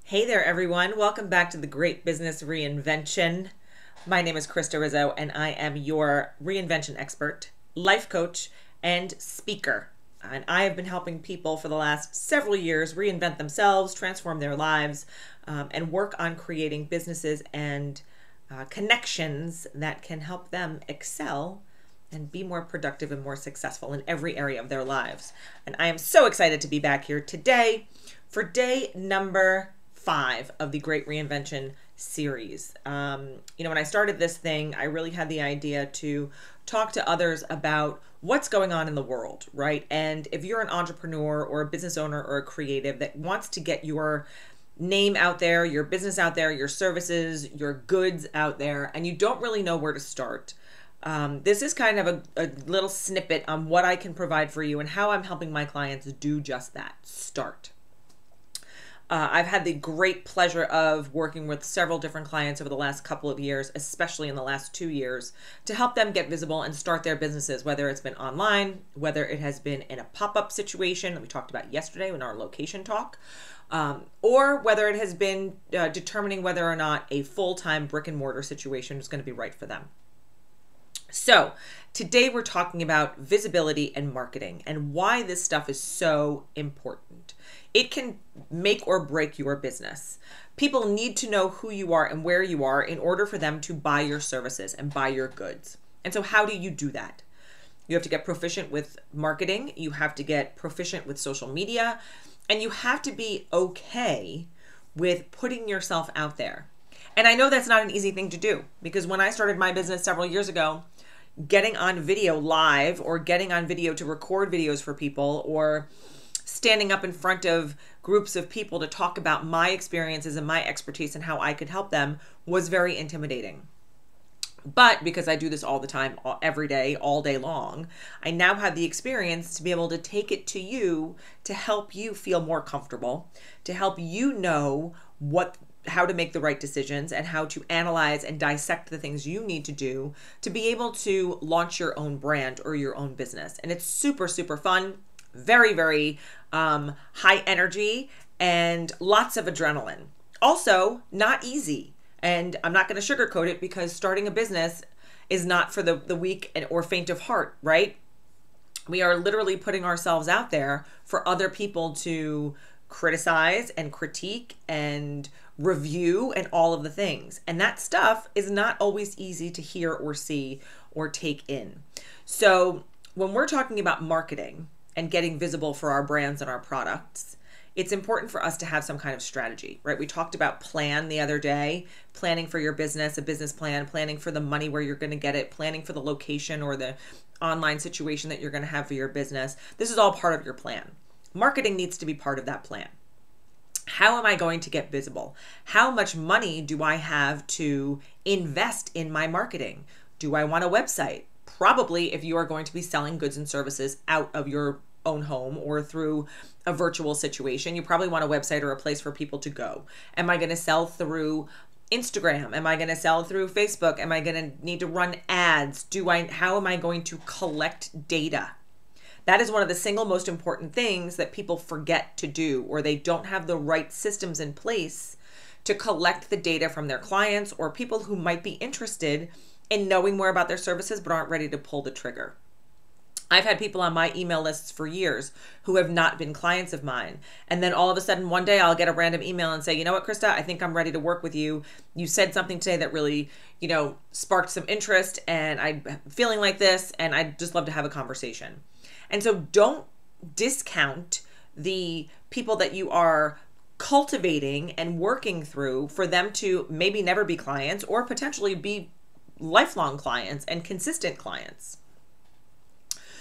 Hey there, everyone. Welcome back to the Great Business Reinvention. My name is Krista Rizzo, and I am your reinvention expert, life coach, and speaker. And I have been helping people for the last several years reinvent themselves, transform their lives, and work on creating businesses and connections that can help them excel and be more productive and more successful in every area of their lives. And I am so excited to be back here today for day number 5 of the Great Reinvention series. When I started this thing, I really had the idea to talk to others about what's going on in the world, right? And if you're an entrepreneur or a business owner or a creative that wants to get your name out there, your business out there, your services, your goods out there, and you don't really know where to start, this is kind of a little snippet on what I can provide for you and how I'm helping my clients do just that, start. I've had the great pleasure of working with several different clients over the last couple of years, especially in the last 2 years, to help them get visible and start their businesses, whether it's been online, whether it has been in a pop-up situation that we talked about yesterday in our location talk, or whether it has been determining whether or not a full-time brick and mortar situation is going to be right for them. So today we're talking about visibility and marketing and why this stuff is so important. It can make or break your business. People need to know who you are and where you are in order for them to buy your services and buy your goods. And so how do you do that? You have to get proficient with marketing. You have to get proficient with social media, and you have to be okay with putting yourself out there. And I know that's not an easy thing to do, because when I started my business several years ago, getting on video live or getting on video to record videos for people or standing up in front of groups of people to talk about my experiences and my expertise and how I could help them was very intimidating. But because I do this all the time, every day, all day long, I now have the experience to be able to take it to you to help you feel more comfortable, to help you know how to make the right decisions and how to analyze and dissect the things you need to do to be able to launch your own brand or your own business. And it's super, super fun, very, very high energy, and lots of adrenaline. Also, not easy. And I'm not going to sugarcoat it, because starting a business is not for the weak or faint of heart, right? We are literally putting ourselves out there for other people to criticize and critique and review and all of the things. And that stuff is not always easy to hear or see or take in. So when we're talking about marketing and getting visible for our brands and our products, it's important for us to have some kind of strategy, right? We talked about plan the other day, planning for your business, a business plan, planning for the money where you're going to get it, planning for the location or the online situation that you're going to have for your business. This is all part of your plan. Marketing needs to be part of that plan. How am I going to get visible? How much money do I have to invest in my marketing? Do I want a website? Probably, if you are going to be selling goods and services out of your own home or through a virtual situation, you probably want a website or a place for people to go. Am I going to sell through Instagram? Am I going to sell through Facebook? Am I going to need to run ads? How am I going to collect data? That is one of the single most important things that people forget to do, or they don't have the right systems in place to collect the data from their clients or people who might be interested in knowing more about their services but aren't ready to pull the trigger. I've had people on my email lists for years who have not been clients of mine. And then all of a sudden one day I'll get a random email and say, you know what, Krista, I think I'm ready to work with you. You said something today that really, sparked some interest, and I'm feeling like this, and I'd just love to have a conversation. And so don't discount the people that you are cultivating and working through for them to maybe never be clients or potentially be lifelong clients and consistent clients.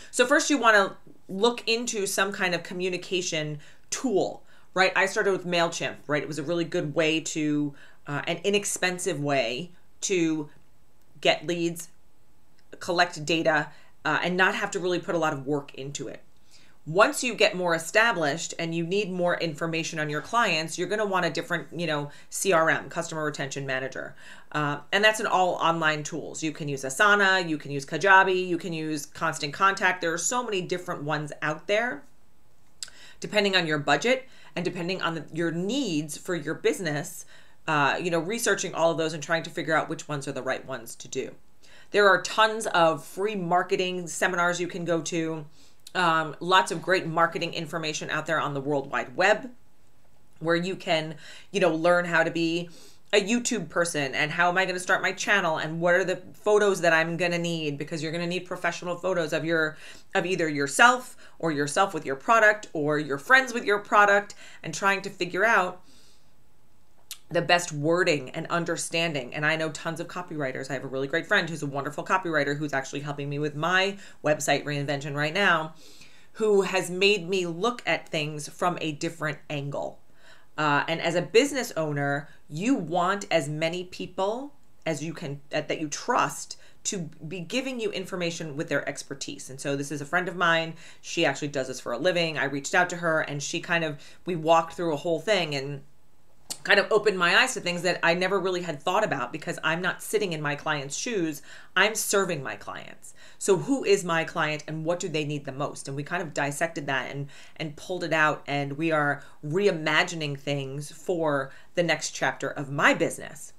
So first you want to look into some kind of communication tool, right? I started with MailChimp, right? It was a really good way to, an inexpensive way to get leads, collect data, and not have to really put a lot of work into it. Once you get more established and you need more information on your clients, you're going to want a different, CRM, customer retention manager. And that's in all online tools. You can use Asana, you can use Kajabi, you can use Constant Contact. There are so many different ones out there, depending on your budget and depending on your needs for your business, researching all of those and trying to figure out which ones are the right ones to do. There are tons of free marketing seminars you can go to. Lots of great marketing information out there on the World Wide Web, where you can, learn how to be a YouTube person, and how am I going to start my channel, and what are the photos that I'm going to need, because you're going to need professional photos of either yourself or yourself with your product or your friends with your product, and trying to figure out the best wording and understanding. And I know tons of copywriters. I have a really great friend who's a wonderful copywriter who's actually helping me with my website Reinvention right now, who has made me look at things from a different angle. And as a business owner, you want as many people as you can, that you trust, to be giving you information with their expertise. And so this is a friend of mine. She actually does this for a living. I reached out to her, and we walked through a whole thing and kind of opened my eyes to things that I never really had thought about, because I'm not sitting in my client's shoes. I'm serving my clients. So who is my client and what do they need the most? And we kind of dissected that and pulled it out, and we are reimagining things for the next chapter of my business.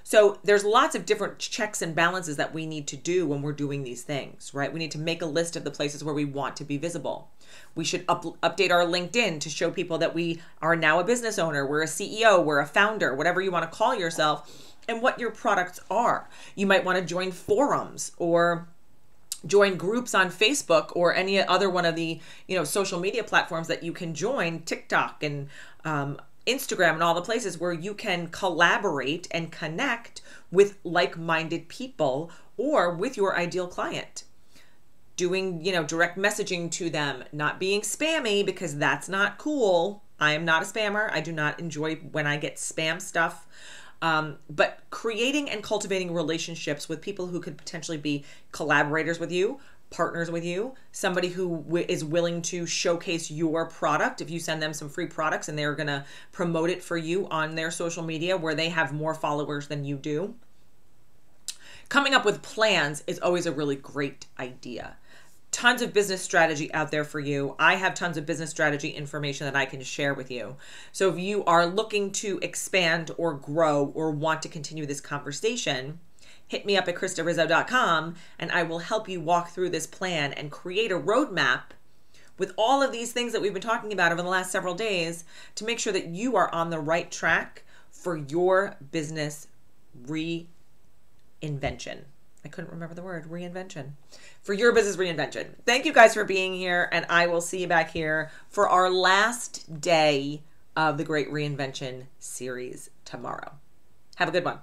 So there's lots of different checks and balances that we need to do when we're doing these things, right? We need to make a list of the places where we want to be visible. We should update our LinkedIn to show people that we are now a business owner, we're a CEO, we're a founder, whatever you want to call yourself, and what your products are. You might want to join forums or join groups on Facebook or any other one of the social media platforms that you can join, TikTok and Instagram and all the places where you can collaborate and connect with like-minded people or with your ideal client. Doing, direct messaging to them, not being spammy, because that's not cool. I am not a spammer. I do not enjoy when I get spam stuff. But creating and cultivating relationships with people who could potentially be collaborators with you, partners with you, somebody who is willing to showcase your product. If you send them some free products and they're going to promote it for you on their social media where they have more followers than you do. Coming up with plans is always a really great idea. Tons of business strategy out there for you. I have tons of business strategy information that I can share with you. So if you are looking to expand or grow or want to continue this conversation, hit me up at KristaRizzo.com and I will help you walk through this plan and create a roadmap with all of these things that we've been talking about over the last several days to make sure that you are on the right track for your business reinvention. I couldn't remember the word, reinvention. For your business reinvention. Thank you guys for being here, and I will see you back here for our last day of the Great Reinvention series tomorrow. Have a good one.